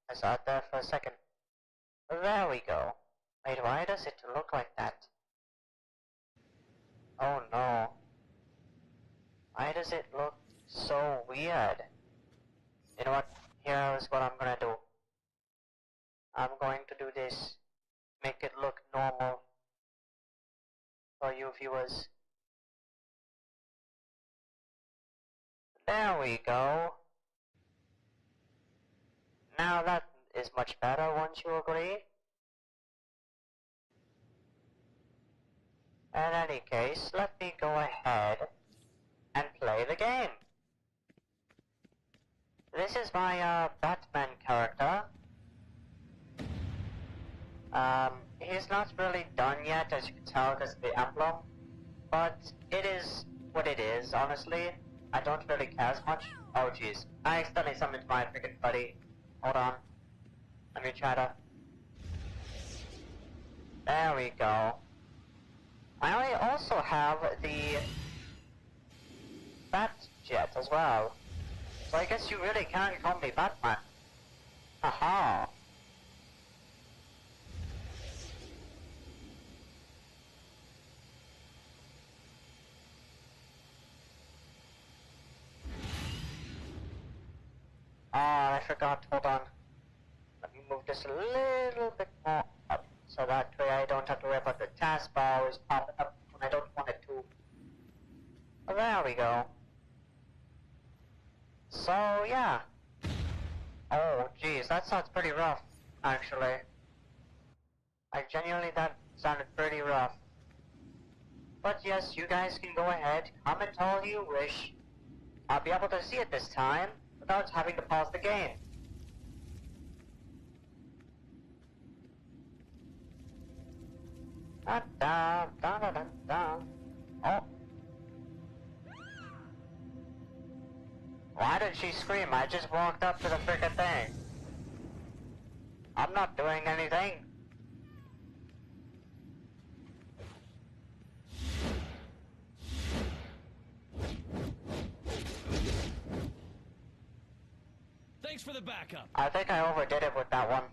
I saw it there for a second. There we go. Wait, why does it look like that? Oh no. Why does it look so weird? You know what? Here's what I'm gonna do. I'm going to do this. Make it look normal for you viewers. There we go. Now that is much better, won't you agree? In any case, let me go ahead and play the game. This is my Batman character. He's not really done yet, as you can tell because of the emblem, but it is what it is, honestly. I don't really care as much. Oh jeez, I accidentally summoned my freaking buddy. Hold on. Let me try to... There we go. I also have the Bat Jet as well. So I guess you really can't call me Batman. Aha. Oh, I forgot. Hold on. Let me move this a little bit more up, so that way I don't have to worry about the taskbar always popping up when I don't want it to. Oh, there we go. So, yeah. Oh, geez, that sounds pretty rough, actually. Like, genuinely, that sounded pretty rough. But yes, you guys can go ahead, comment all you wish. I'll be able to see it this time, without having to pause the game. Da da da da da da. Oh. Why did she scream? I just walked up to the frickin' thing. I'm not doing anything. Thanks for the backup. I think I overdid it with that one.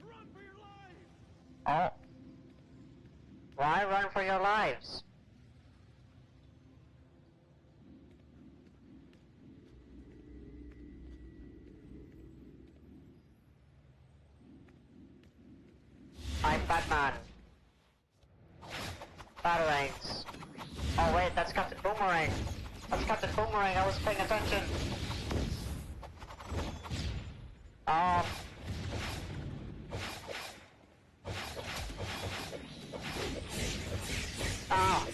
Run for your life. Oh. Why run for your lives? I'm Batman. Batarangs. Oh wait, that's Captain Boomerang. That's Captain Boomerang, I was paying attention. Oh. Oh.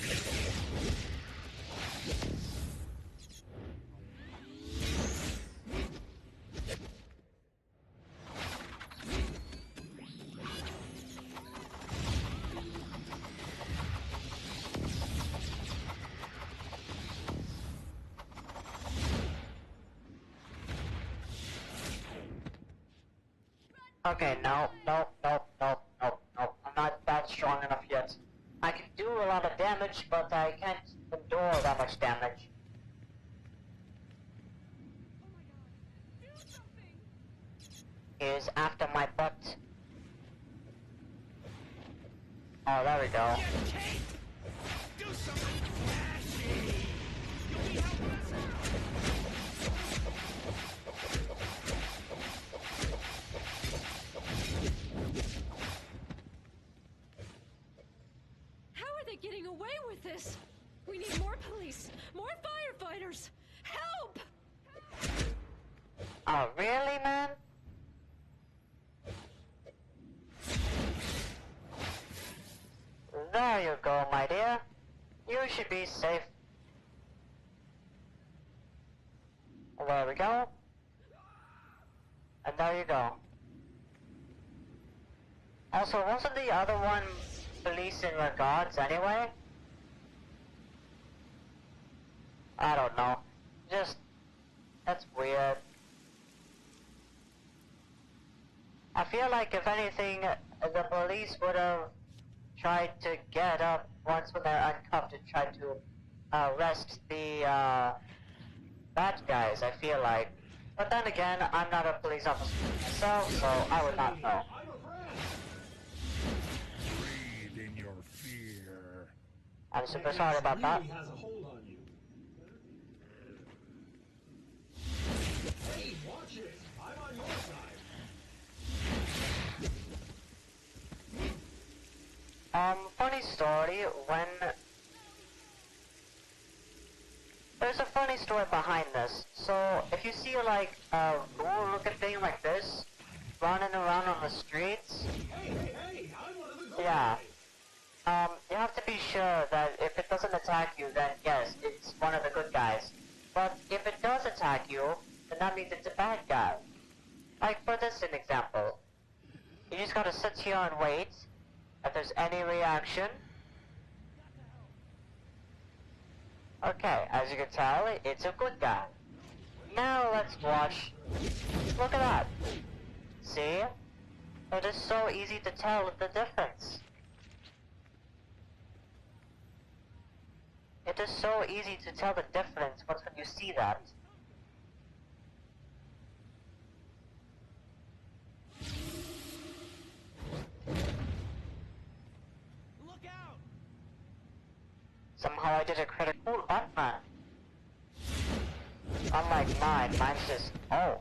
Okay, no. I'm not that strong enough yet. I can do a lot of damage, but I can't endure that much damage. Oh my god. Do something. He's after my butt. Oh, there we go. Yeah, Kate. Do something flashy. You'll be helping us out. How are they getting away with this? We need more police, more firefighters. Help! Oh, really, man? There you go, my dear. You should be safe. There we go. And there you go. Also, wasn't the other one police in regards anyway? I don't know. Just... that's weird. I feel like if anything, the police would have tried to get up once when they're uncuffed and try to arrest the bad guys, I feel like. But then again, I'm not a police officer myself, so I would not know. I'm a friend. Breathe in your fear. I'm super sorry about that. Really has a hold on you. Hey, watch it. I'm on your side. Funny story, there's a funny story behind this. So, if you see like a ghoul-looking thing like this, running around on the streets, Hey, I'm one of the good yeah. guys. You have to be sure that if it doesn't attack you, then yes, it's one of the good guys. But if it does attack you, then that means it's a bad guy. Like for this an example. You just gotta sit here and wait. If there's any reaction. Okay, as you can tell, it's a good guy. Now let's watch. Look at that. See? It is so easy to tell the difference. It is so easy to tell the difference once when you see that. Look out! Somehow I did a critical Batman. Unlike mine's just, oh,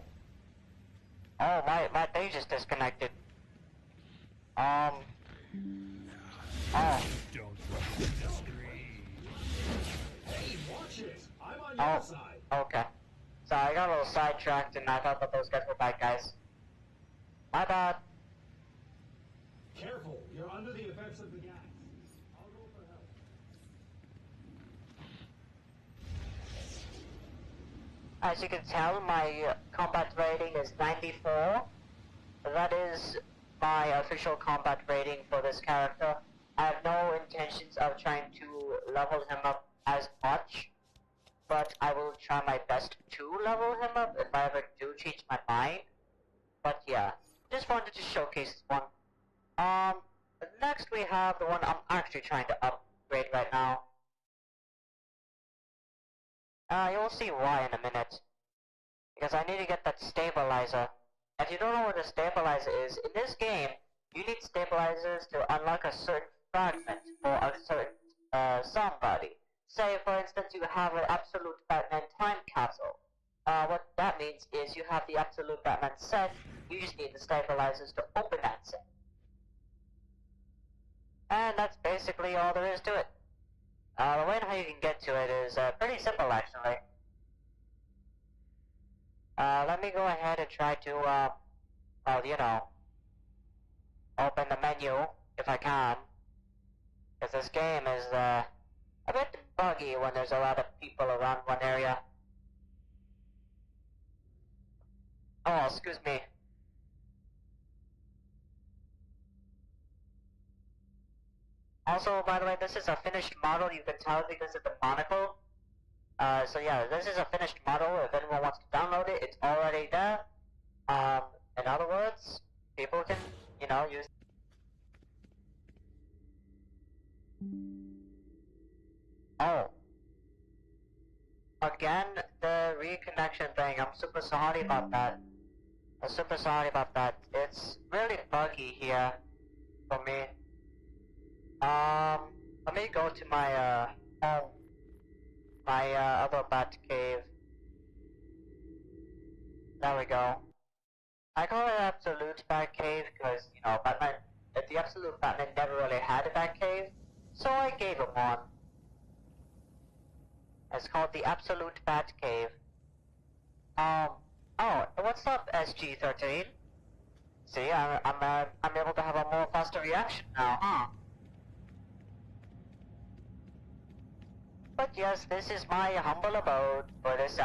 my thing just disconnected. Oh, Don't rush the street. Hey, watch it. I'm on your oh, side. okay. So I got a little sidetracked and I thought that those guys were bad guys. My bad. Careful, you're under the effects of the gas. I'll go for help. As you can tell, my combat rating is 94. That is my official combat rating for this character. I have no intentions of trying to level him up as much, but I will try my best to level him up if I ever do change my mind. But yeah, just wanted to showcase this one. Next we have the one I'm actually trying to upgrade right now. You'll see why in a minute. Because I need to get that stabilizer. If you don't know what a stabilizer is, in this game, you need stabilizers to unlock a certain fragment for a certain somebody. Say, for instance, you have an Absolute Batman time capsule. What that means is you have the Absolute Batman set, you just need the stabilizers to open that set. And that's basically all there is to it. The way how you can get to it is pretty simple, actually. Let me go ahead and try to, well, you know, open the menu, if I can. Because this game is, a bit buggy when there's a lot of people around one area. Oh, excuse me. Also, by the way, this is a finished model, you can tell because of the monocle. So yeah, this is a finished model. If anyone wants to download it, it's already there. In other words, people can, you know, use. Oh. Again, the reconnection thing, I'm super sorry about that. I'm super sorry about that. It's really buggy here for me. Let me go to my, home. My, other bat cave. There we go. I call it Absolute Bat Cave because, you know, Batman, the Absolute Batman never really had a Bat Cave, so I gave him one. It's called the Absolute Bat Cave. Oh, what's up, SG-13? See, I'm able to have a more faster reaction now, huh? But yes, this is my humble abode for this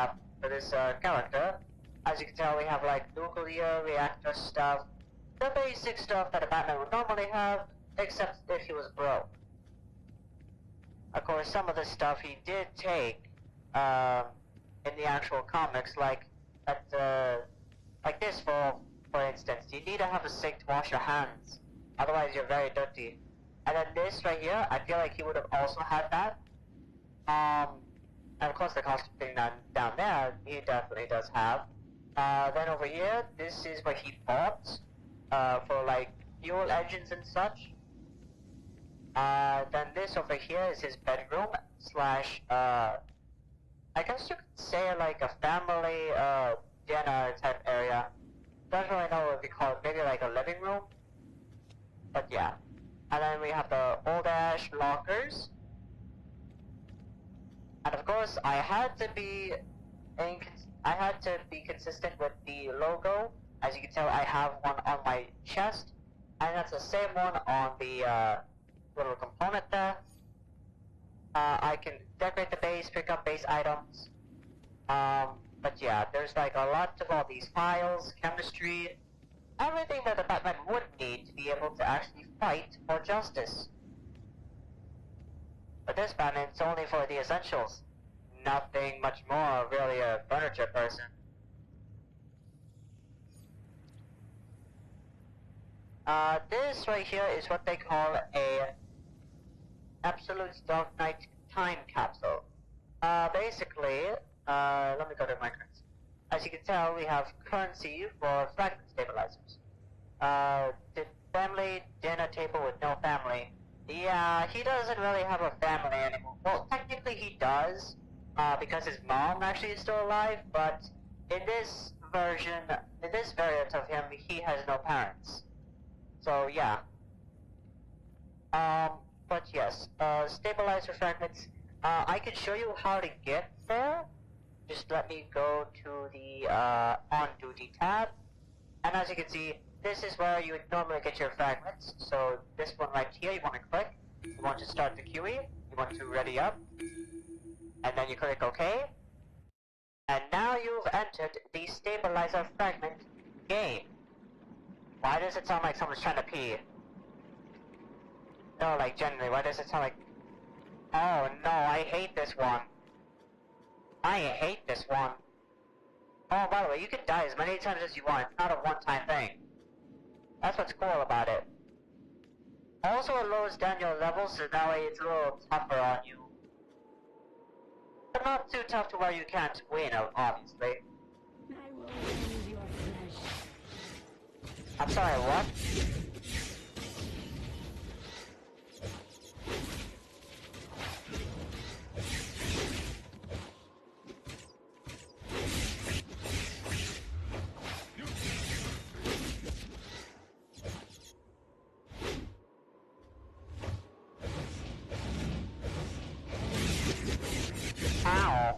character. As you can tell, we have like nuclear reactor stuff, the basic stuff that a Batman would normally have, except if he was broke. Of course, some of the stuff he did take in the actual comics, like like this for instance, you need to have a sink to wash your hands, otherwise you're very dirty. And then this right here, I feel like he would have also had that. And of course the costume thing down there, he definitely does have. Then over here, this is what he bought, for like fuel engines and such. Then this over here is his bedroom slash, I guess you could say like a family, dinner type area. Don't really know what we call it, maybe like a living room. But yeah. And then we have the old ash lockers. And of course, I had to be consistent with the logo. As you can tell, I have one on my chest, and that's the same one on the little component there. I can decorate the base, pick up base items. But yeah, there's like a lot of all these files, chemistry, everything that the Batman would need to be able to actually fight for justice. But this Batman, it's only for the essentials. Nothing much more, really a furniture person. This right here is what they call a Absolute Dark Knight time capsule. Basically, let me go to my currency. As you can tell, we have currency for fragment stabilizers. The family dinner table with no family. Yeah, he doesn't really have a family anymore. Well, technically he does, because his mom actually is still alive, but in this version, in this variant of him, he has no parents. So, yeah. But yes, stabilizer fragments, I can show you how to get there. Just let me go to the, on-duty tab. And as you can see, this is where you would normally get your fragments. So, this one right here, you want to click. You want to start the QE. You want to ready up. And then you click OK. And now you've entered the stabilizer fragment game. Why does it sound like someone's trying to pee? No, like genuinely, why does it sound like... Oh no, I hate this one. I hate this one. Oh, by the way, you can die as many times as you want. It's not a one-time thing. That's what's cool about it. Also, it lowers down your levels, so that way it's a little tougher on you. But not too tough to where you can't win, obviously. I will use your flesh. I'm sorry, what? Ow.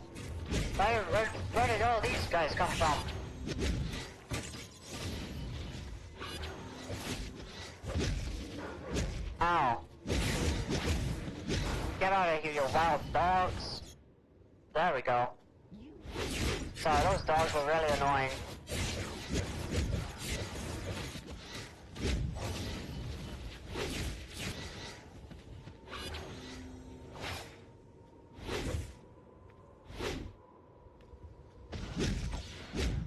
Where did all these guys come from? Ow. Get out of here, you wild dogs. There we go. Sorry, those dogs were really annoying.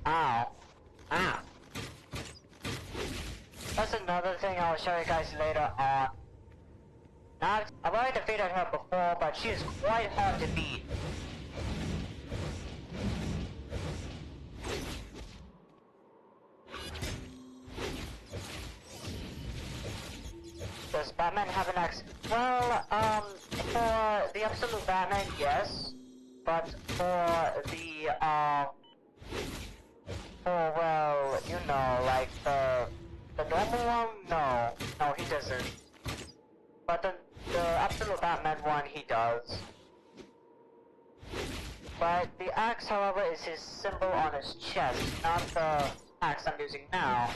Ow. Ah. That's another thing I'll show you guys later on. Now, I've already defeated her before, but she is quite hard to beat. Does Batman have an axe? Well, for the Absolute Batman, yes. But for the, well, you know, like the normal one, no. No, he doesn't. But the Absolute Batman one, he does. But the axe, however, is his symbol on his chest, not the axe I'm using now.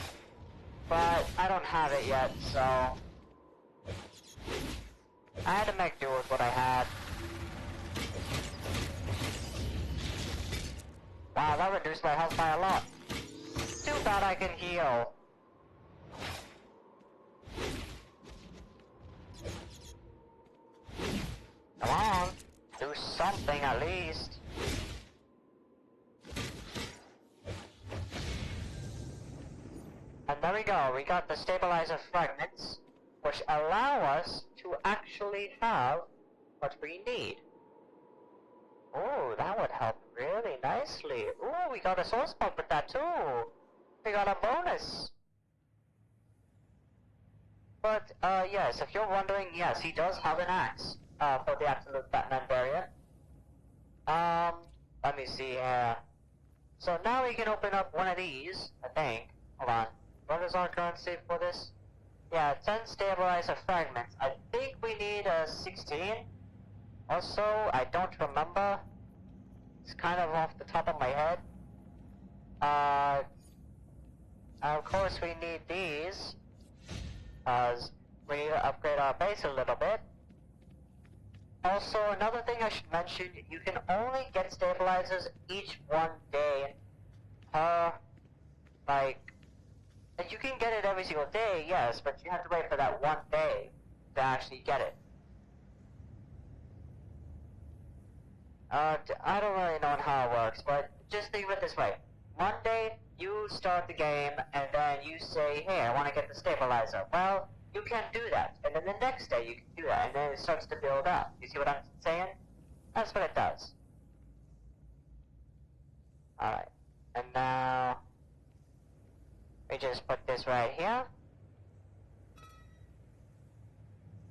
But I don't have it yet, so... I had to make do with what I had. Wow, that reduced my health by a lot. Too bad I can heal. Come on, do something at least. And there we go, we got the stabilizer fragments, which allow us to actually have what we need. Oh, that would help really nicely. nicely. Ooh, we got a source pump with that too. We got a bonus. But, yes, if you're wondering, yes, he does have an axe, for the Absolute Batman variant. Let me see here. So now we can open up one of these, I think. Hold on. What is our currency for this? Yeah, 10 stabilizer fragments. I think we need a 16. Also, I don't remember. It's kind of off the top of my head. Of course we need these. As we need to upgrade our base a little bit. Also, another thing I should mention, you can only get stabilizers each one day per, like, and you can get it every single day, yes, but you have to wait for that one day to actually get it. I don't really know how it works, but just think of it this way. One day, you start the game, and then you say, hey, I want to get the stabilizer. Well, you can't do that. And then the next day, you can do that, and then it starts to build up. You see what I'm saying? That's what it does. Alright. And now, we just put this right here.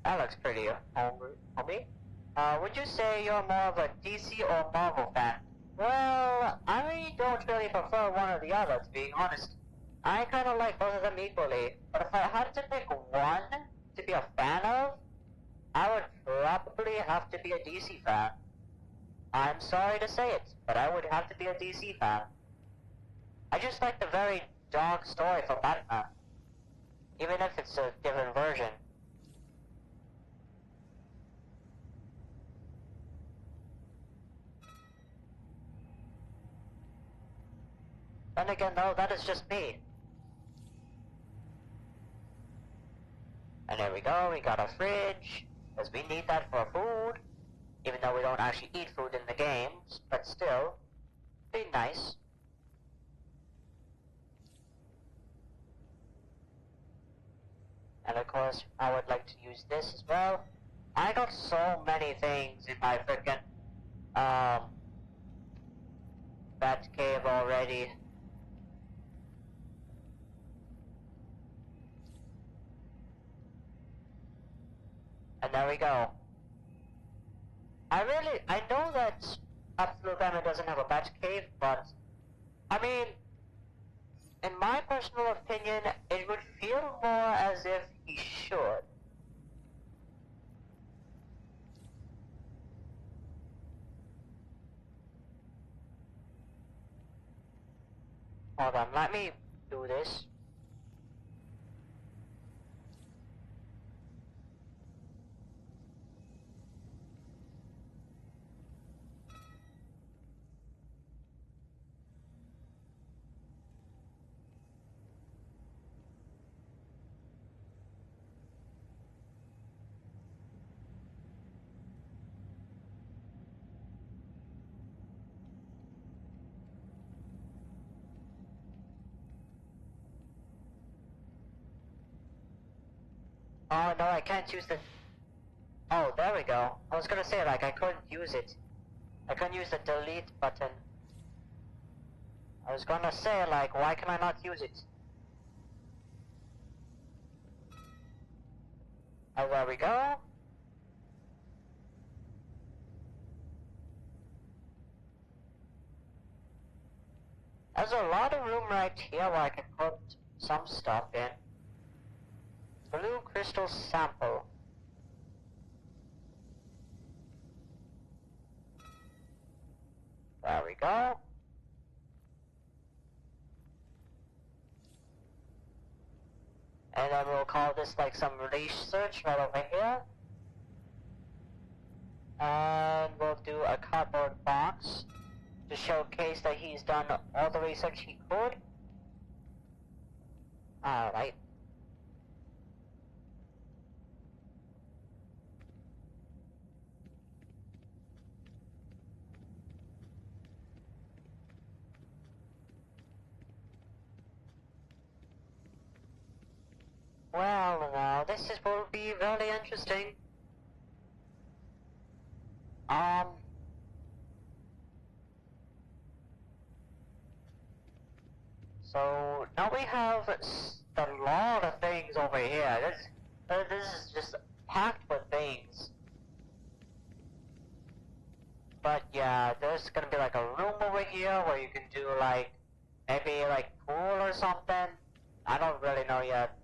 That looks pretty homey. Would you say you're more of a DC or Marvel fan? Well, I don't really prefer one or the other, to be honest. I kind of like both of them equally, but if I had to pick one to be a fan of, I would probably have to be a DC fan. I'm sorry to say it, but I would have to be a DC fan. I just like the very dark story for Batman, even if it's a different version. Then again though, that is just me. And there we go, we got a fridge, because we need that for food, even though we don't actually eat food in the games, but still, be nice. And of course, I would like to use this as well. I got so many things in my frickin', bat cave already. And there we go. I know that Absolute Batman doesn't have a bat cave, but, I mean, in my personal opinion, it would feel more as if he should. Hold on, let me do this. Oh no, I can't use the... Oh, there we go. I was gonna say, like, I couldn't use it. I couldn't use the delete button. I was gonna say, like, why can I not use it? Oh, there we go. There's a lot of room right here where I can put some stuff in. Blue crystal sample. There we go. And then we'll call this like some research right over here. And we'll do a cardboard box to showcase that he's done all the research he could. Alright. Well, now, will be very interesting. So now we have a lot of things over here. This is just packed with things. But yeah, there's gonna be like a room over here where you can do like maybe like pool or something. I don't really know yet.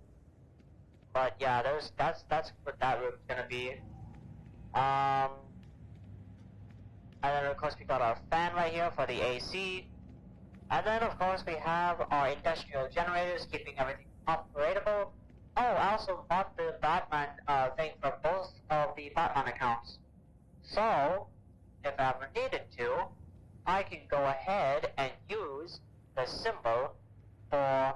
But yeah, that's what that room's gonna be. And then of course we got our fan right here for the AC. And then of course we have our industrial generators keeping everything operatable. Oh, I also bought the Batman thing for both of the Batman accounts. So, if I ever needed to, I can go ahead and use the symbol for...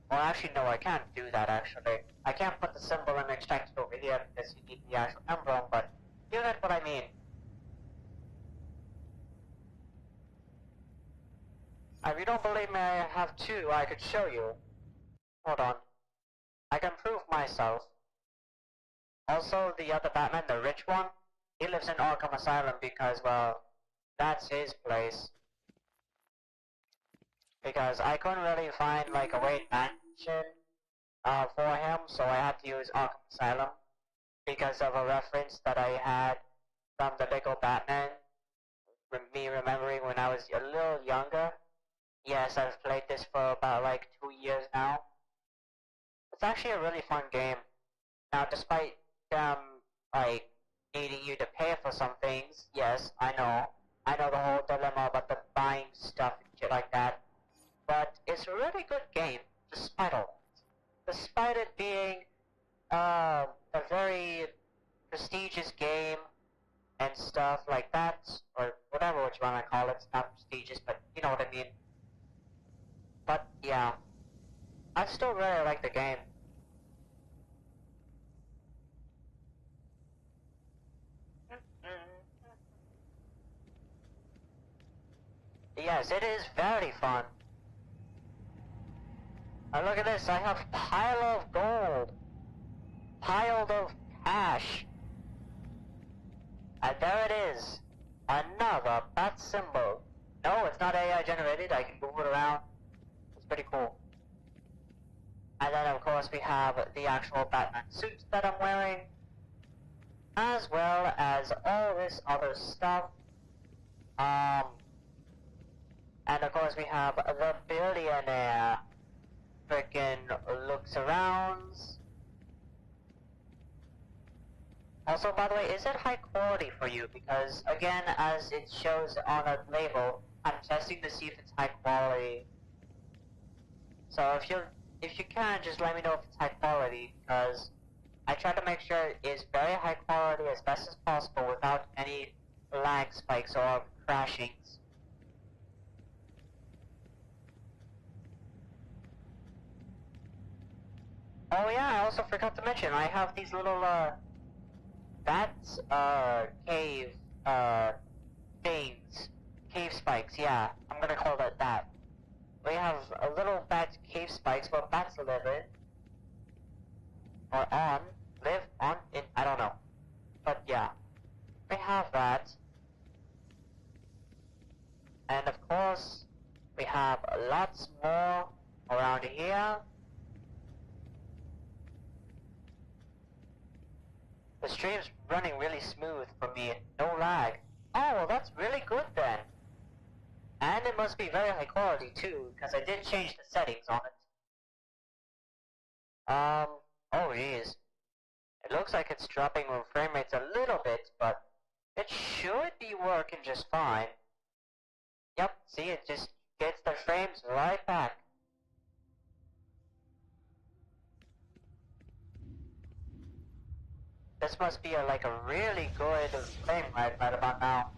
Well, actually no, I can't do that actually. I can't put the symbol and extract it over here because you need the actual emblem, but you get what I mean. If you don't believe me, I have two I could show you. Hold on. I can prove myself. Also, the other Batman, the rich one, he lives in Arkham Asylum because, well, that's his place. Because I couldn't really find, like, a Wayne Mansion for him, so I had to use Arkham Asylum because of a reference that I had from the Lego Batman. Me remembering when I was a little younger. Yes, I've played this for about, like, 2 years now. It's actually a really fun game. Now, despite like, needing you to pay for some things, yes, I know the whole dilemma about the buying stuff and shit like that, but it's a really good game, despite all that. Despite it being, a very prestigious game, and stuff like that, or whatever which one I call it, it's not prestigious, but you know what I mean. But, yeah, I still really like the game. Yes, it is very fun. And look at this, I have pile of gold. Piled of cash. And there it is. Another bat symbol. No, it's not AI generated, I can move it around. It's pretty cool. And then of course we have the actual Batman suit that I'm wearing. As well as all this other stuff. And of course we have the billionaire. Frickin' looks around. Also, by the way, is it high quality for you? Because, again, as it shows on a label, I'm testing to see if it's high quality. So if you can, just let me know if it's high quality, because I try to make sure it is very high quality as best as possible without any lag spikes or crashings. Oh yeah, I also forgot to mention, I have these little, bats, cave, things. Cave spikes, yeah. I'm gonna call it that. We have a little bat cave spikes where bats live in. Or on. Live on, in, I don't know. But yeah. We have that. And of course, we have lots more around here. The stream's running really smooth for me, no lag. Oh, well that's really good then. And it must be very high quality too, because I did change the settings on it. Oh jeez. It looks like it's dropping the frame rates a little bit, but it should be working just fine. Yep, see, it just gets the frames right back. This must be like a really good frame rate right about now.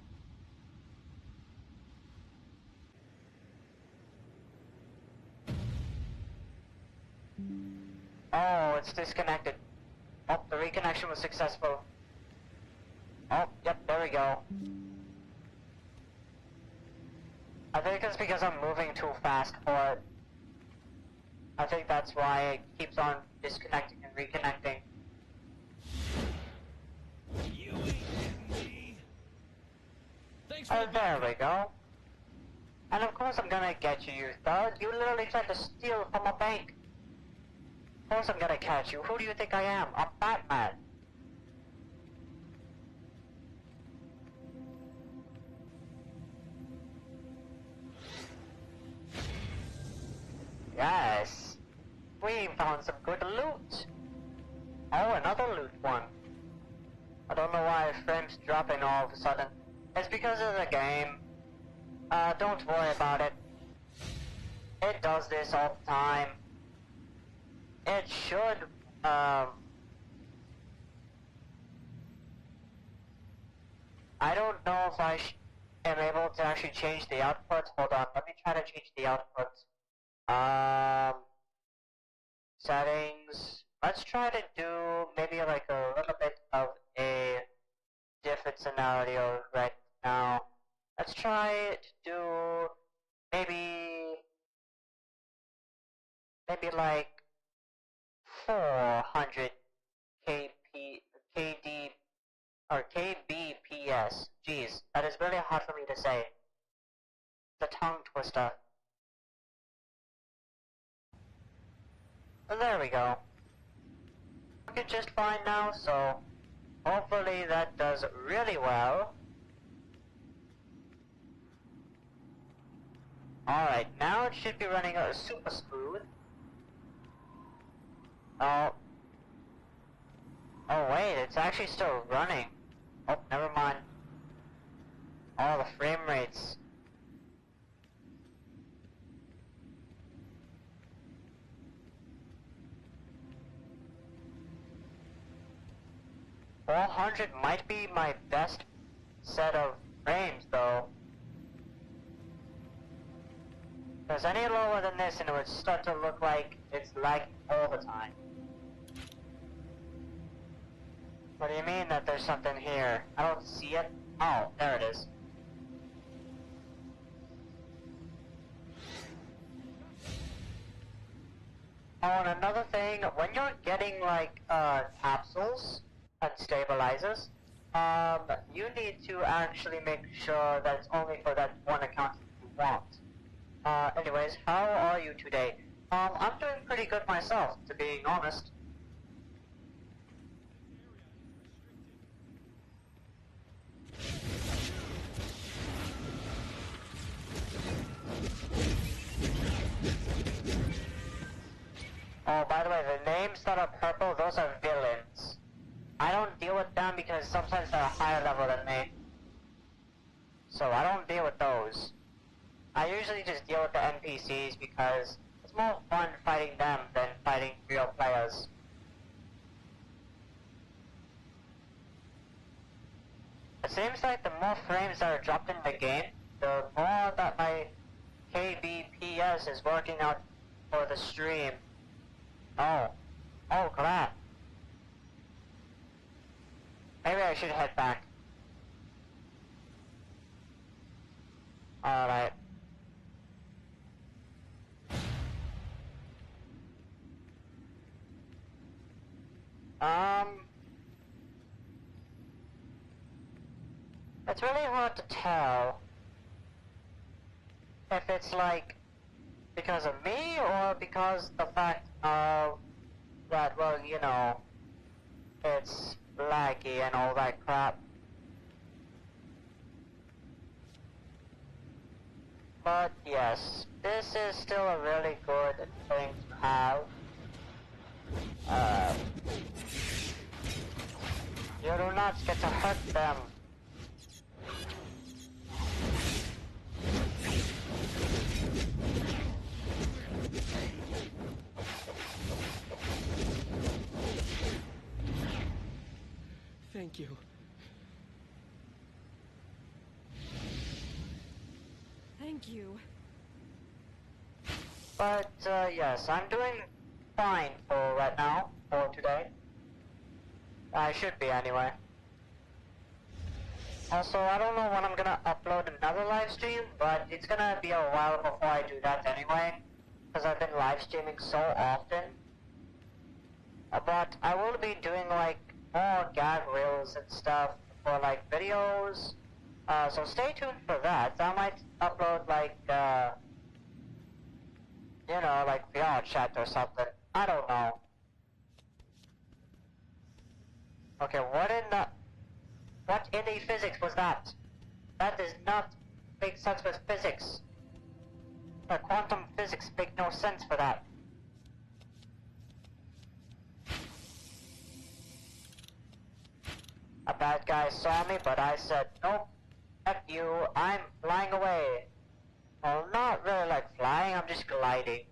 Oh, it's disconnected. Oh, the reconnection was successful. Oh, yep, there we go. I think it's because I'm moving too fast for it. I think that's why it keeps on disconnecting and reconnecting. You ain't getting me. Thanks for the There we go. And of course I'm gonna get you, you thug. You literally tried to steal from a bank. Of course I'm gonna catch you. Who do you think I am? I'm Batman. Yes. We found some good loot. Oh, another loot one. I don't know why frame's dropping all of a sudden. It's because of the game. Don't worry about it. It does this all the time. It should, I don't know if I am able to actually change the output. Hold on, let me try to change the output. Settings. Let's try to do maybe like a little bit of a different scenario right now. Let's try to do maybe like 400 KD or KBPS. Jeez, that is really hard for me to say. The tongue twister. And there we go. Working just fine now, so hopefully that does really well. Alright, now it should be running super smooth. Oh. Oh wait, it's actually still running. Oh, never mind. Oh, the frame rates. $400 might be my best set of frames though. Because any lower than this and it would start to look like it's lagging all the time. What do you mean that there's something here? I don't see it. Oh, there it is. Oh, and another thing, when you're getting like capsules and stabilizers, you need to actually make sure that it's only for that one account you want. Anyways, how are you today? I'm doing pretty good myself, to being honest. Oh, by the way, the names that are purple, those are villains. I don't deal with them because sometimes they're higher level than me. So I don't deal with those. I usually just deal with the NPCs because it's more fun fighting them than fighting real players. It seems like the more frames that are dropped in the game, the more that my KBPS is working out for the stream. Oh. Oh, crap. Maybe I should head back. Alright. It's really hard to tell if it's like because of me or because the fact of that, well, you know, it's laggy and all that crap. But yes, this is still a really good thing to have. You do not get to hurt them. Thank you. Thank you. But, yes, I'm doing fine for right now, for today. I should be anyway. Also, I don't know when I'm gonna upload another live stream, but it's gonna be a while before I do that anyway, because I've been live streaming so often. But I will be doing like more gag reels and stuff for like videos, so stay tuned for that. I might upload like chat or something. I don't know. Okay, what in the physics was that? That does not make sense with physics. The quantum physics make no sense for that. A bad guy saw me, but I said, nope, F you, I'm flying away. Well, not really like flying, I'm just gliding.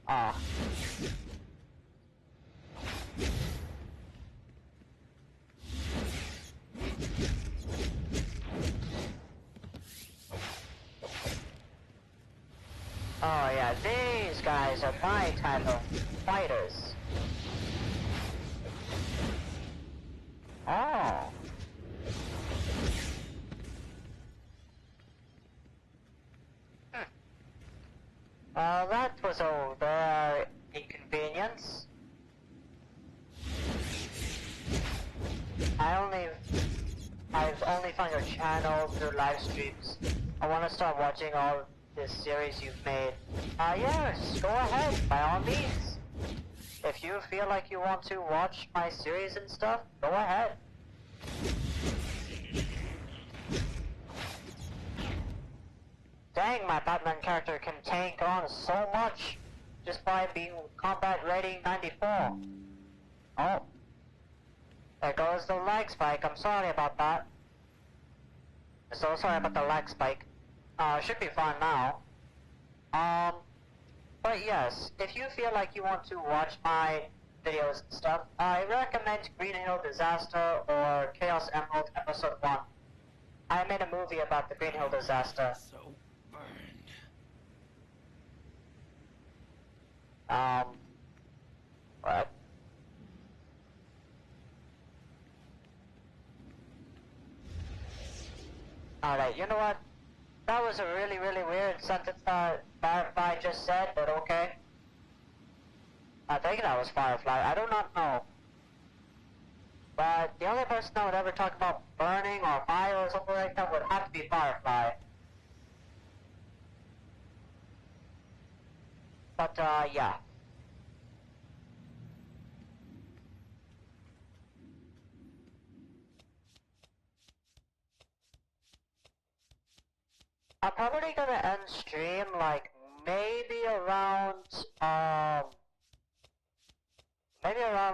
Ah. Oh yeah, these guys are my type of fighters. Oh. Well, that was a rare inconvenience. I've only found your channel through live streams. I want to start watching all this series you've made. Yes, go ahead, by all means. If you feel like you want to watch my series and stuff, go ahead. Dang, my Batman character can tank on so much just by being combat rating 94. Oh. There goes the lag spike, I'm sorry about that. I'm so sorry about the lag spike. Should be fine now. But yes, if you feel like you want to watch my videos and stuff, I recommend Green Hill Disaster or Chaos Emerald Episode 1. I made a movie about the Green Hill Disaster. So burned. What? Alright, you know what? That was a really weird sentence that Firefly just said, but okay. I think that was Firefly, I do not know. But the only person that would ever talk about burning or fire or something like that would have to be Firefly. But, yeah. I'm probably gonna end stream, like, maybe around,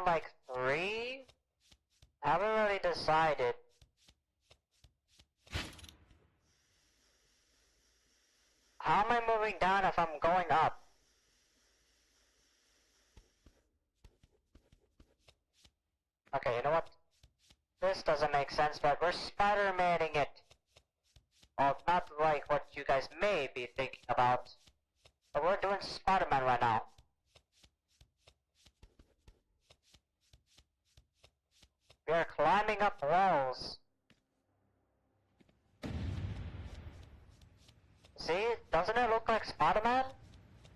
like, 3? I haven't really decided. How am I moving down if I'm going up? Okay, you know what? This doesn't make sense, but we're Spider-Manning it. Well, not like what you guys may be thinking about. But we're doing Spider-Man right now. We are climbing up walls. See? Doesn't it look like Spider-Man?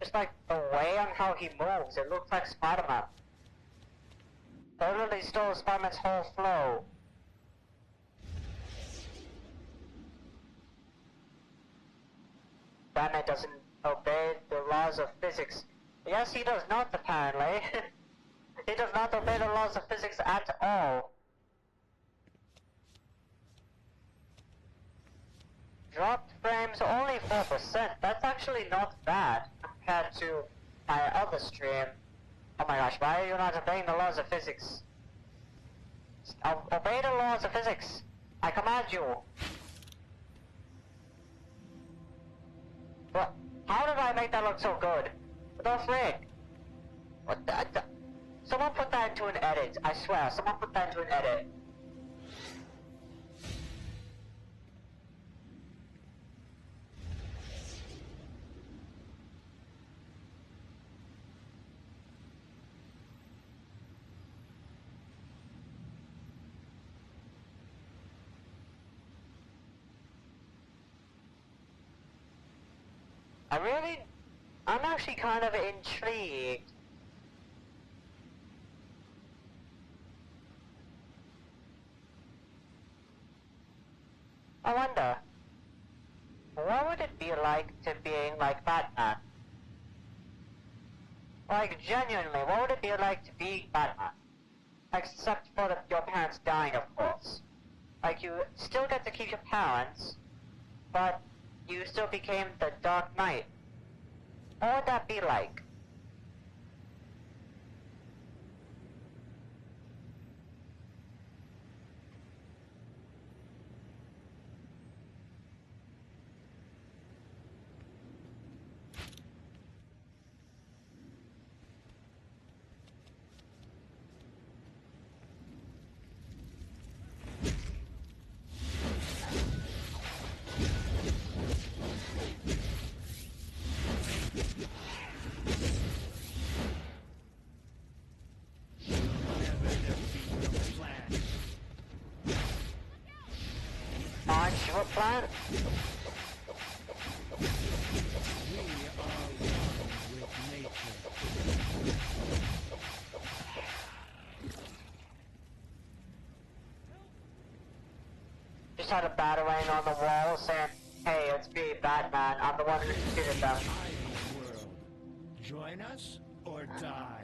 Just like the way on how he moves, it looks like Spider-Man. Totally stole Spider-Man's whole flow. Batman doesn't obey the laws of physics. Yes, he does not, apparently. He does not obey the laws of physics at all. Dropped frames only 4%. That's actually not bad compared to my other stream. Oh my gosh, why are you not obeying the laws of physics? Obey the laws of physics. I command you. What? How did I make that look so good? What the frick? What the? Someone put that into an edit. I swear, someone put that into an edit. I'm actually kind of intrigued. I wonder. what would it be like to being like Batman? Like, genuinely, what would it be like to be Batman? Except for your parents dying, of course. Like, you still get to keep your parents, but you still became the Dark Knight. What would that be like? Aren't you a plant? We are one with nature. Just had a batarang on the wall saying, hey, it's me, Batman, I'm the one who defeated them. Ivy world. Join us or die.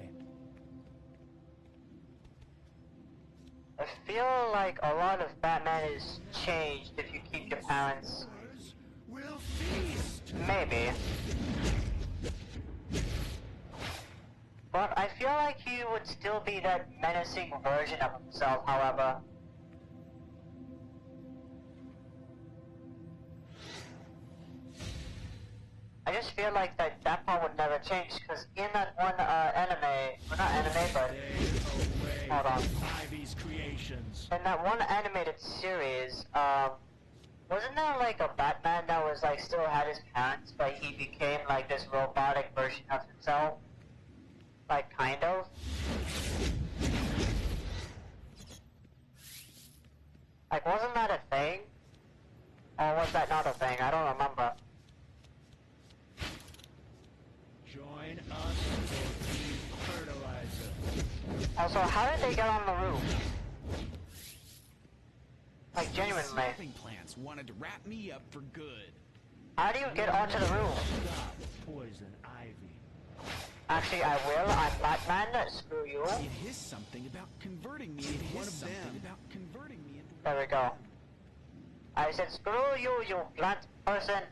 I feel like a lot of Batman is changed if you keep your parents. We'll feast. Maybe. But I feel like he would still be that menacing version of himself, however. I just feel like that part would never change, because in that one anime, well, not anime, but Stay away hold on. from Ivy's creations. In that one animated series, wasn't there like a Batman that was like still had his parents, but he became like this robotic version of himself? Like, kind of? Like, wasn't that a thing? Or was that not a thing? I don't remember. Join us or be fertilizer. Also, how did they get on the roof? Like, genuinely. Snapping plants wanted to wrap me up for good. How do you get onto the roof? Stop poison ivy. Actually, I will. I'm Batman. Screw you. It is something about converting me into one of them. There we go. I said, screw you, you plant person.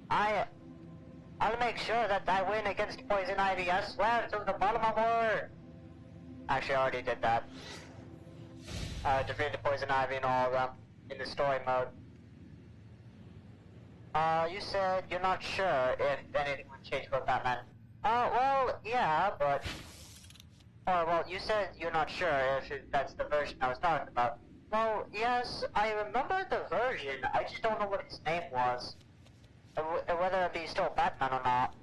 I'll make sure that I win against Poison Ivy. I swear to the bottom of word. Actually, I already did that. Defeated Poison Ivy and all of them in the story mode. You said you're not sure if anything would change for Batman. Well, yeah, but... well, you said you're not sure if that's the version I was talking about. Well, yes, I remember the version, I just don't know what his name was. Whether it be still Batman or not.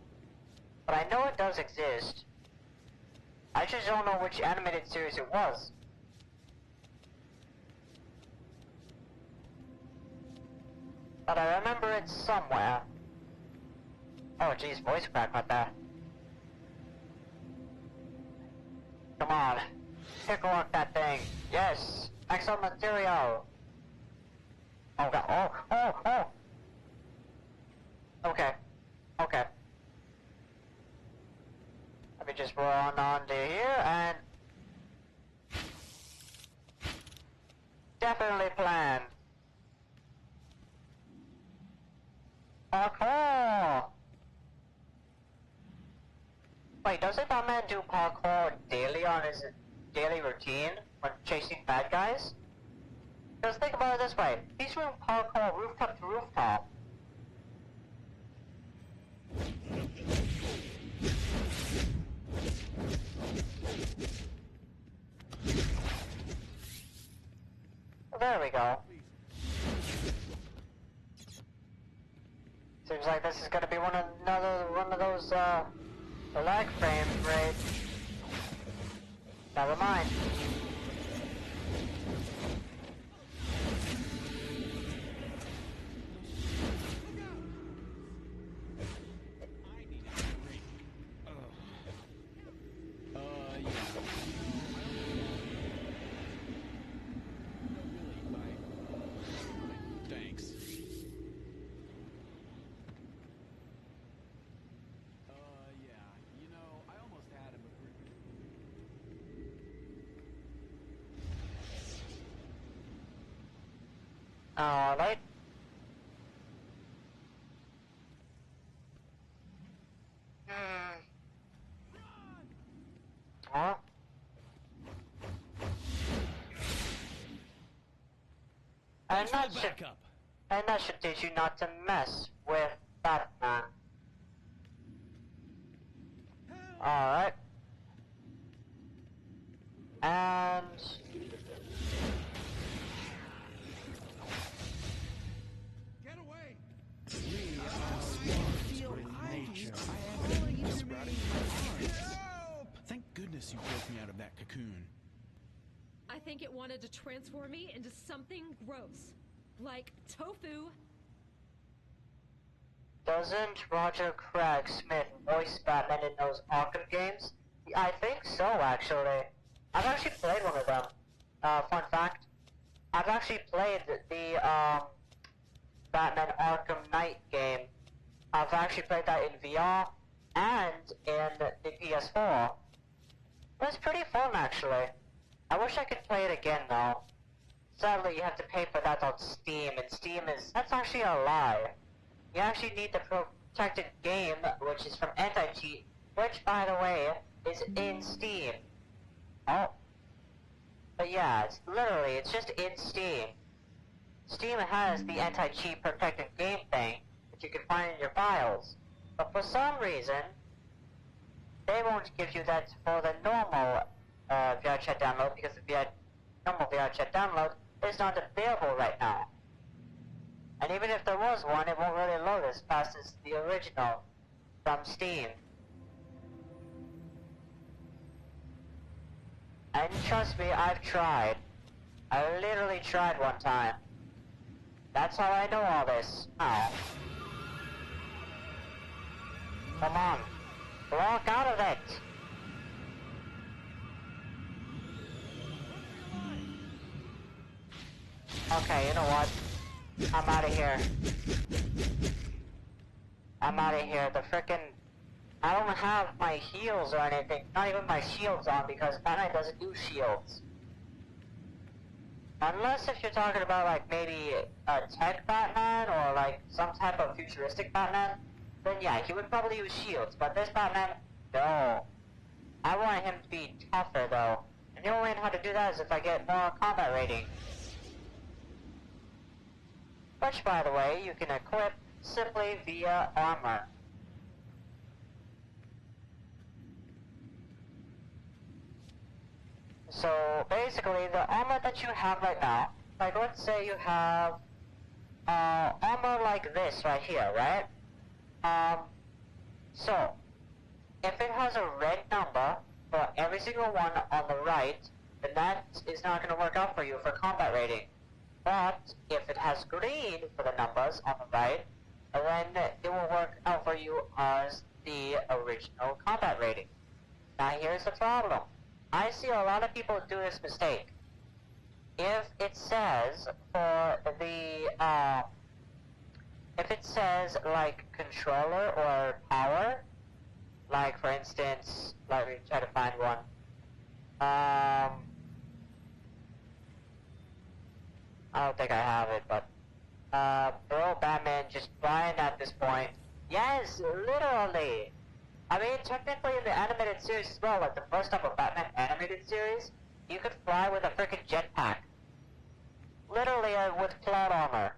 But I know it does exist. I just don't know which animated series it was. But I remember it somewhere. Oh jeez, voice crack right there. Come on. Pickle up that thing. Yes. Excellent material. Oh god. Oh. Okay. Okay. Let me just run on to here and... Definitely planned. Parkour! Wait, doesn't Batman do parkour daily on his daily routine when chasing bad guys? Because think about it this way, he's doing parkour rooftop to rooftop. There we go. Seems like this is gonna be one of those lag frame rates. Never mind. Alright. Oh. And that should teach you not to mess with Batman. Alright. And... Get away! Thank goodness you broke me out of that cocoon. I think it wanted to transform me into something gross. Like tofu. Doesn't Roger Craig Smith voice Batman in those Arkham games? I think so, actually. I've actually played one of them. Fun fact. I've actually played the, Batman Arkham Knight game. I've actually played that in VR and in the PS4. It was pretty fun, actually. I wish I could play it again, though. Sadly, you have to pay for that on Steam, and Steam that's actually a lie. You actually need the protected game, which is from Anti-Cheat, which, by the way, is in Steam. Oh. But yeah, it's just in Steam. Steam has the Anti-Cheat protected game thing, which you can find in your files. But for some reason, they won't give you that for the normal VR chat download, because the normal VR chat download is not available right now. And even if there was one, it won't really load as fast as the original from Steam. And trust me, I've tried. I literally tried one time. That's how I know all this. Oh. Come on. Walk out of it! Okay, you know what? I'm out of here. I'm out of here. The frickin'... I don't have my heals or anything. Not even my shields on, because Batman doesn't do shields. Unless if you're talking about, like, maybe a tech Batman, or, like, some type of futuristic Batman, then yeah, he would probably use shields. But this Batman, no. I want him to be tougher, though. And the only way how to do that is if I get more combat rating. Which, by the way, you can equip simply via armor. So, basically, the armor that you have right now, like, let's say you have, armor like this right here, right? So, if it has a red number for every single one on the right, then that is not going to work out for you for combat rating. But if it has green for the numbers on the right, then it will work out for you as the original combat rating. Now here's the problem. I see a lot of people do this mistake. If it says for the, if it says like controller or power, like for instance, let me try to find one. I don't think I have it, but bro, Batman just flying at this point. Yes, literally. I mean, technically in the animated series as well, like the first ever Batman animated series, you could fly with a freaking jetpack. Literally with plot armor.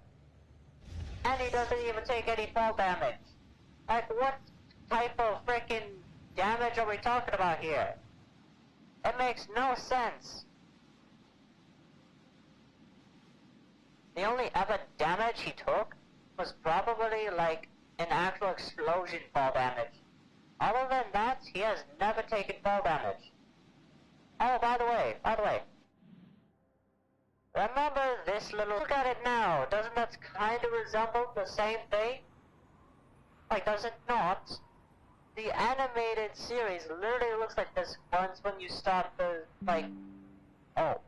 And he doesn't even take any fall damage. Like, what type of freaking damage are we talking about here? It makes no sense. The only ever damage he took was probably like an actual explosion fall damage. Other than that, he has never taken fall damage. Oh, by the way, remember this little... Look at it now, doesn't that kind of resemble the same thing? Like, does it not? The animated series literally looks like this once when you start the, like... Oh.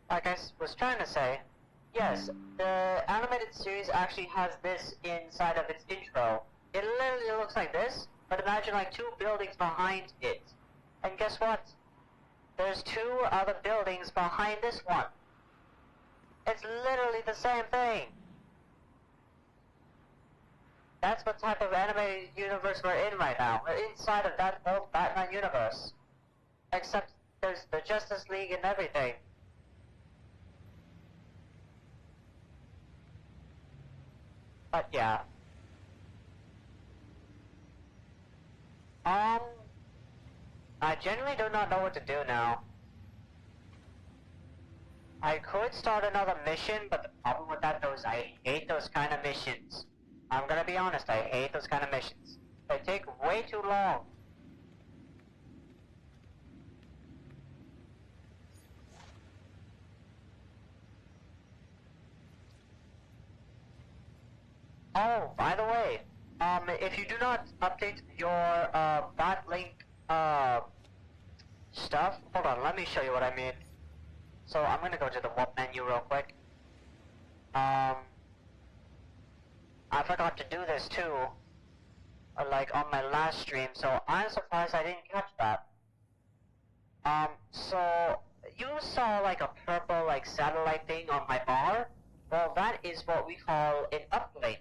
Like I was trying to say, yes, the animated series actually has this inside of its intro. It literally looks like this, but imagine like two buildings behind it. And guess what? there's 2 other buildings behind this one. It's literally the same thing. That's what type of animated universe we're in right now. We're inside of that old Batman universe. Except there's the Justice League and everything. But yeah. I genuinely do not know what to do now. I could start another mission, but the problem with that is I hate those kind of missions. I'm gonna be honest, I hate those kind of missions. They take way too long. Oh, by the way, if you do not update your, Batlink, stuff, hold on, let me show you what I mean. So I'm gonna go to the web menu real quick. I forgot to do this too, like on my last stream, so I'm surprised I didn't catch that. So you saw like a purple like satellite thing on my bar? Well, that is what we call an uplink.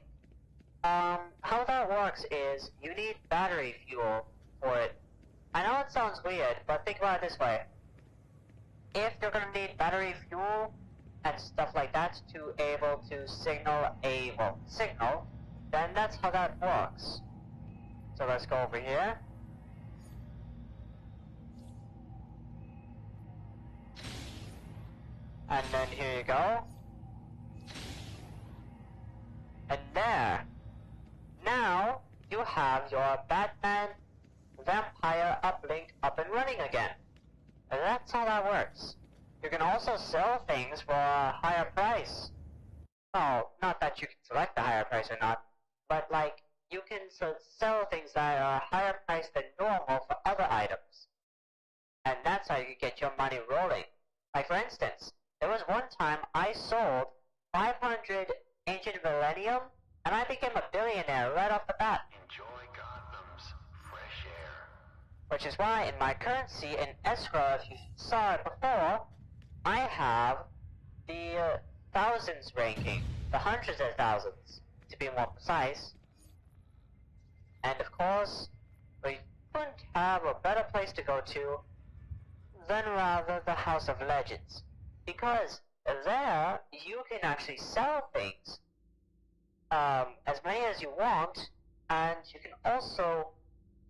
How that works is you need battery fuel for it. I know it sounds weird, but think about it this way. If you're gonna need battery fuel and stuff like that to able to signal a, well, signal, then that's how that works. So let's go over here. And then here you go. And there. Now, you have your Batman Vampire uplink up and running again. And that's how that works. You can also sell things for a higher price. Oh, not that you can select the higher price or not, but like, you can sell things that are higher price than normal for other items. And that's how you get your money rolling. Like for instance, there was one time I sold 500 Ancient Millennium, and I became a billionaire right off the bat. Enjoy Gotham's fresh air. Which is why in my currency in escrow, if you saw it before, I have the thousands ranking, the hundreds of thousands, to be more precise. And of course, we couldn't have a better place to go to than rather the House of Legends. Because there, you can actually sell things, as many as you want, and you can also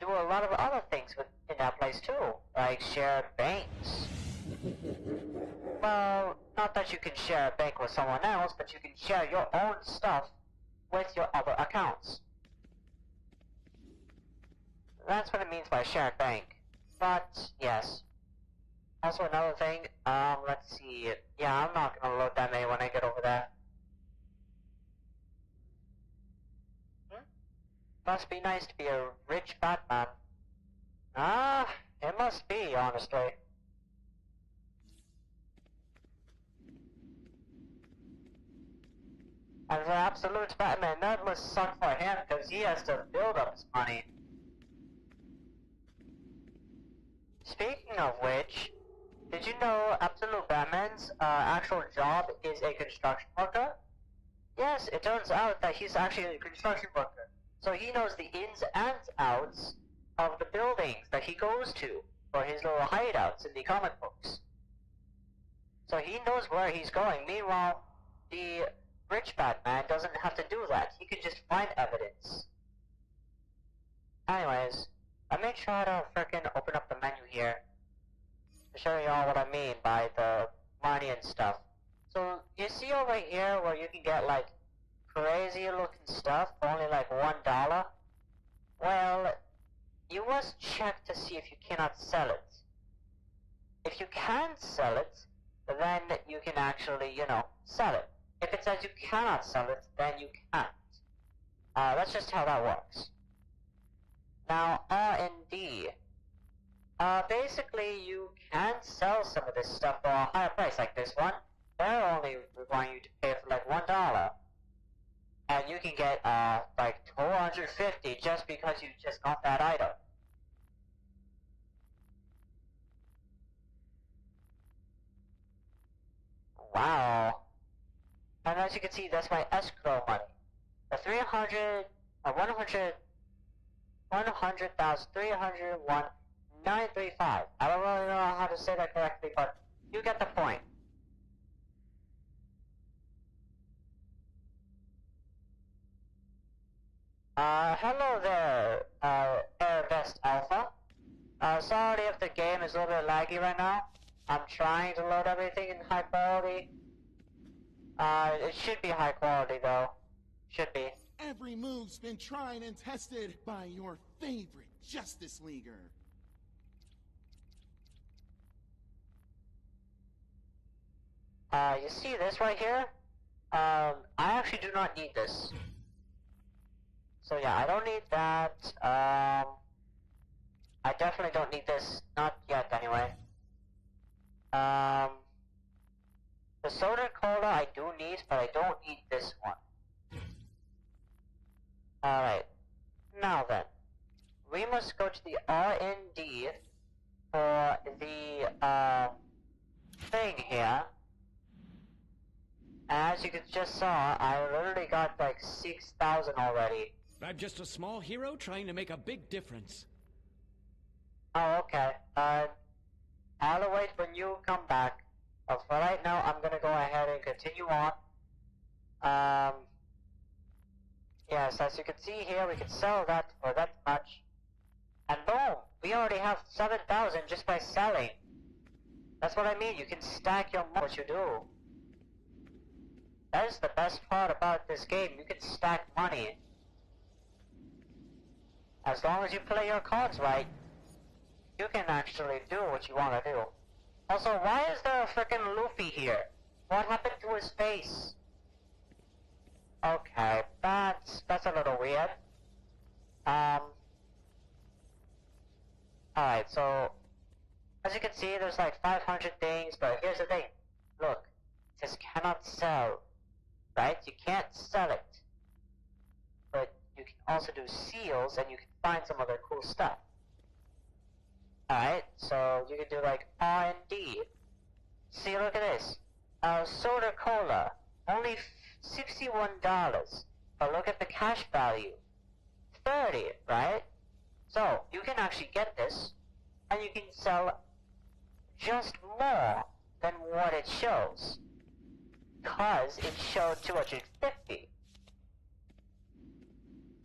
do a lot of other things in that place too, like share banks. Well, not that you can share a bank with someone else, but you can share your own stuff with your other accounts. That's what it means by shared bank. But, yes. Also another thing, let's see. Yeah, I'm not gonna load that many when I get over there. Must be nice to be a rich Batman. Ah, it must be, honestly. As an absolute Batman, that must suck for him, because he has to build up his money. Speaking of which, did you know Absolute Batman's actual job is a construction worker? Yes, it turns out that he's actually a construction worker. So he knows the ins and outs of the buildings that he goes to for his little hideouts in the comic books. So he knows where he's going. Meanwhile, the rich Batman doesn't have to do that. He can just find evidence. Anyways, let me try to frickin' open up the menu here to show y'all what I mean by the money and stuff. So, you see over here where you can get like crazy looking stuff for only like $1? Well, you must check to see if you cannot sell it. If you can sell it, then you can actually, you know, sell it. If it says you cannot sell it, then you can't. That's just how that works. Now, R&D. Basically, you can sell some of this stuff for a higher price, like this one. They're only requiring you to pay for like $1. And you can get, like 250 just because you just got that item. Wow. And as you can see, that's my escrow money. The 300, 100,301,935. I don't really know how to say that correctly, but you get the point. Hello there, Airbest Alpha. Sorry if the game is a little bit laggy right now. I'm trying to load everything in high quality. It should be high quality though. Should be. Every move's been tried and tested by your favorite Justice Leaguer. You see this right here? I actually do not need this. So yeah, I don't need that. I definitely don't need this. Not yet, anyway. The soda cola I do need, but I don't need this one. Alright. Now then. We must go to the R&D for the, thing here. As you just saw, I literally got like 6,000 already. I'm just a small hero trying to make a big difference. Oh, okay. I'll wait when you come back. But for right now, I'm gonna go ahead and continue on. Yes, as you can see here, we can sell that for that much. And boom! We already have 7,000 just by selling. That's what I mean, you can stack your money what you do. That is the best part about this game, you can stack money. As long as you play your cards right, you can actually do what you want to do. Also, why is there a frickin' Luffy here? What happened to his face? Okay, that's a little weird. Alright, so as you can see, there's like 500 things, but here's the thing. Look, it says cannot sell, right? You can't sell it. But you can also do seals, and you can find some other cool stuff. Alright, so you can do like R&D. See, look at this. Soda cola, only $61. But look at the cash value. 30, right? So, you can actually get this, and you can sell just more than what it shows. Because it showed 250.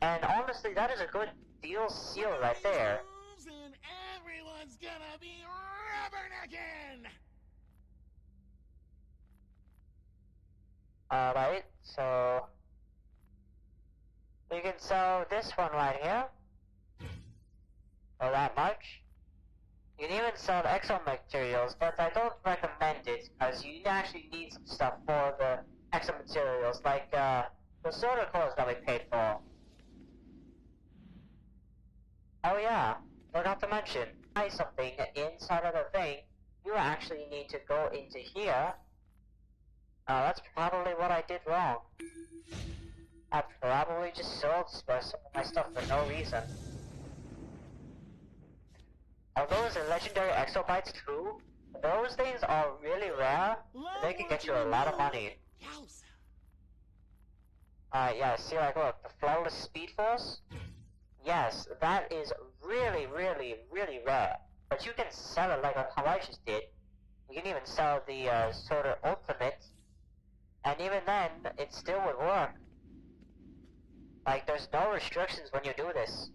And honestly, that is a good deal seal right there. And everyone's gonna be rubbernecking! Alright, so you can sell this one right here for that much. You can even sell exo materials, but I don't recommend it because you actually need some stuff for the exo materials, like the soda colas that we paid for. Oh yeah, forgot to mention, buy something inside of the thing, you actually need to go into here. That's probably what I did wrong. I probably just sold some of my stuff for no reason. Although it's a legendary exobytes too, those things are really rare, and they can get you a lot of money. Yeah, see, like, look, the Flawless Speed Force? Yes, that is really, really, really rare. But you can sell it like how I just did. You can even sell the Soda Ultimate, and even then, it still would work. Like, there's no restrictions when you do this.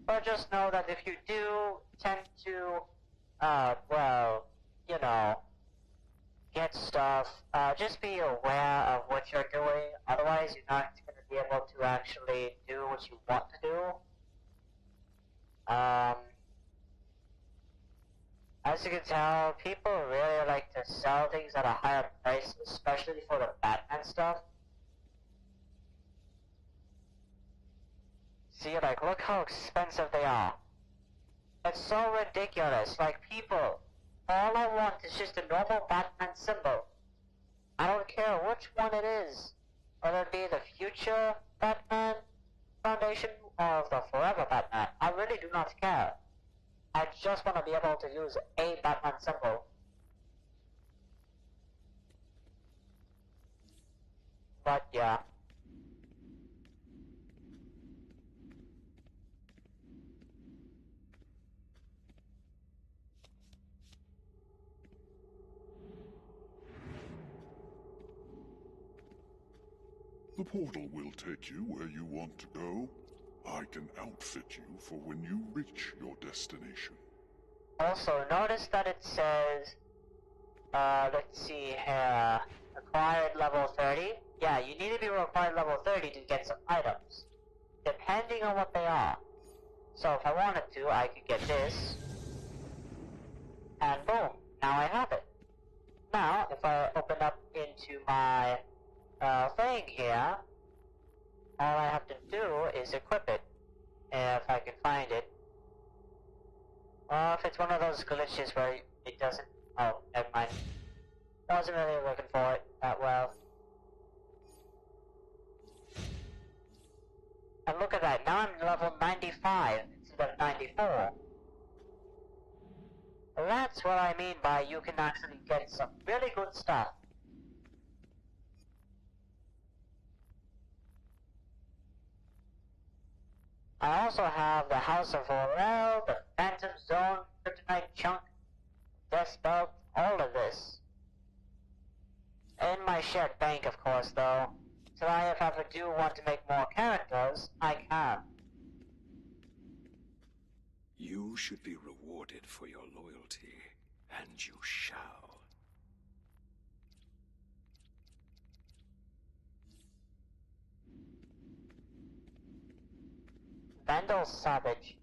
But just know that if you do tend to, well, you know, get stuff, just be aware of what you're doing, otherwise you're not going to be able to actually do what you want to do. As you can tell, people really like to sell things at a higher price, especially for the Batman stuff. See, like, look how expensive they are. It's so ridiculous. Like, people, all I want is just a normal Batman symbol. I don't care which one it is. Whether it be the future Batman Foundation or the Forever Batman. I really do not care. I just want to be able to use a Batman symbol. But yeah. The portal will take you where you want to go. I can outfit you for when you reach your destination. Also, notice that it says, let's see here, required level 30. Yeah, you need to be required level 30 to get some items, depending on what they are. So if I wanted to, I could get this, and boom, now I have it. Now, if I open up into my thing here, all I have to do is equip it, if I can find it. Well, if it's one of those glitches where it doesn't... Oh, never mind. I wasn't really looking for it that well. And look at that, now I'm level 95 instead of 94. That's what I mean by you can actually get some really good stuff. I also have the House of Orel, the Phantom Zone, Kryptonite Chunk, Death Belt, all of this. In my shared bank, of course, though. So I, if I ever do want to make more characters, I can. You should be rewarded for your loyalty, and you shall. Vandal Savage.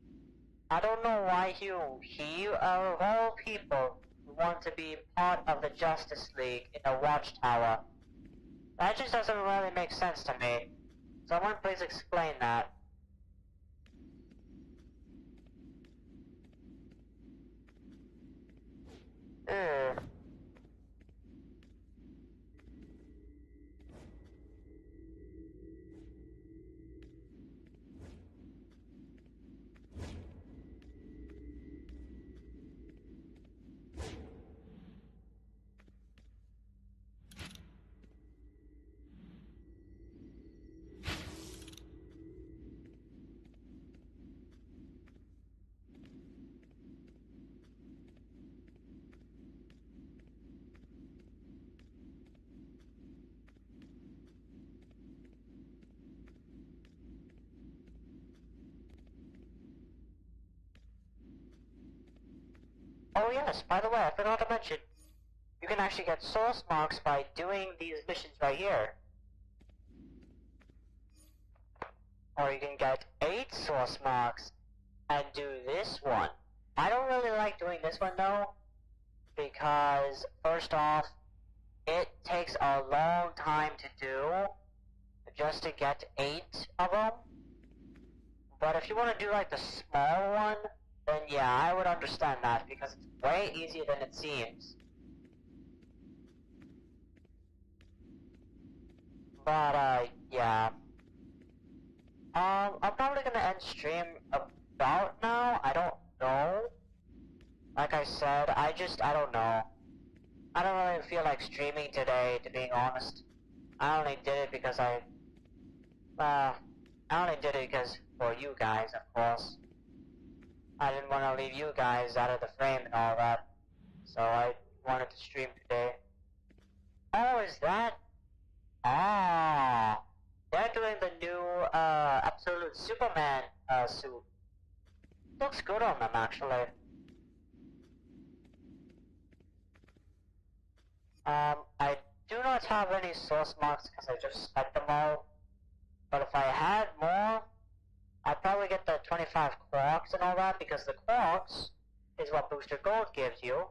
I don't know why he of all people want to be part of the Justice League in a watchtower. That just doesn't really make sense to me. Someone please explain that. Ugh. Oh yes, by the way, I forgot to mention, you can actually get source marks by doing these missions right here. Or you can get 8 source marks and do this one. I don't really like doing this one though, because first off, it takes a long time to do, just to get 8 of them. But if you want to do like the small one, then yeah, I would understand that, because it's way easier than it seems. But, yeah. I'm probably gonna end stream about now, I don't know. Like I said, I don't know. I don't really feel like streaming today, to be honest. I only did it because I only did it because, for you guys, of course. I didn't want to leave you guys out of the frame and all that, so I wanted to stream today. Oh, is that? Ah, they're doing the new, Absolute Superman, suit. Looks good on them, actually. I do not have any source marks because I just spent them all. But if I had more, I'd probably get the 25 quarks and all that, because the quarks is what Booster Gold gives you.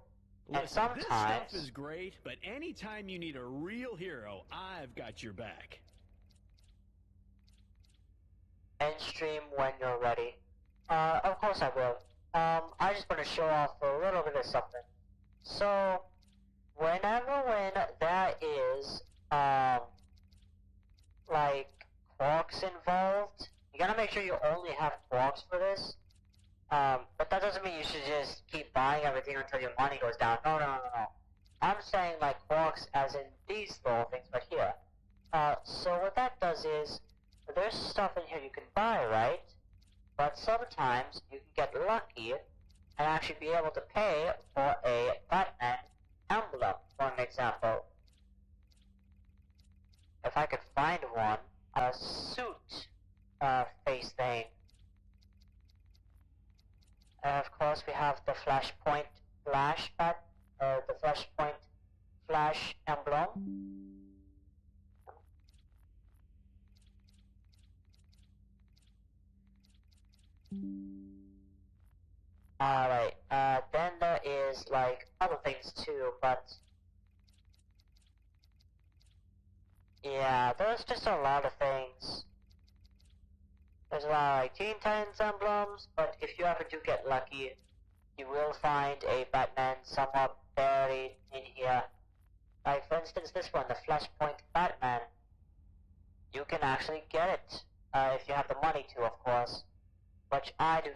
And Listen, sometimes... this stuff is great, but anytime you need a real hero, I've got your back. End stream when you're ready. Of course I will. I just want to show off a little bit of something. So, when there is, like, quarks involved, you gotta make sure you only have quarks for this. But that doesn't mean you should just keep buying everything until your money goes down. No. I'm saying like quarks as in these little things right here. So what that does is, there's stuff in here you can buy, right? But sometimes you can get lucky and actually be able to pay for a Batman emblem, for an example. If I could find one, a suit face thing. Of course, we have the Flashpoint Flash bat, the Flashpoint Flash emblem. Alright, then there is like other things too, but yeah, there's just a lot of things. There's a lot of like Teen Titans emblems, but if you ever do get lucky, you will find a Batman somewhat buried in here. Like for instance this one, the Flashpoint Batman. You can actually get it, if you have the money to, of course. Which I do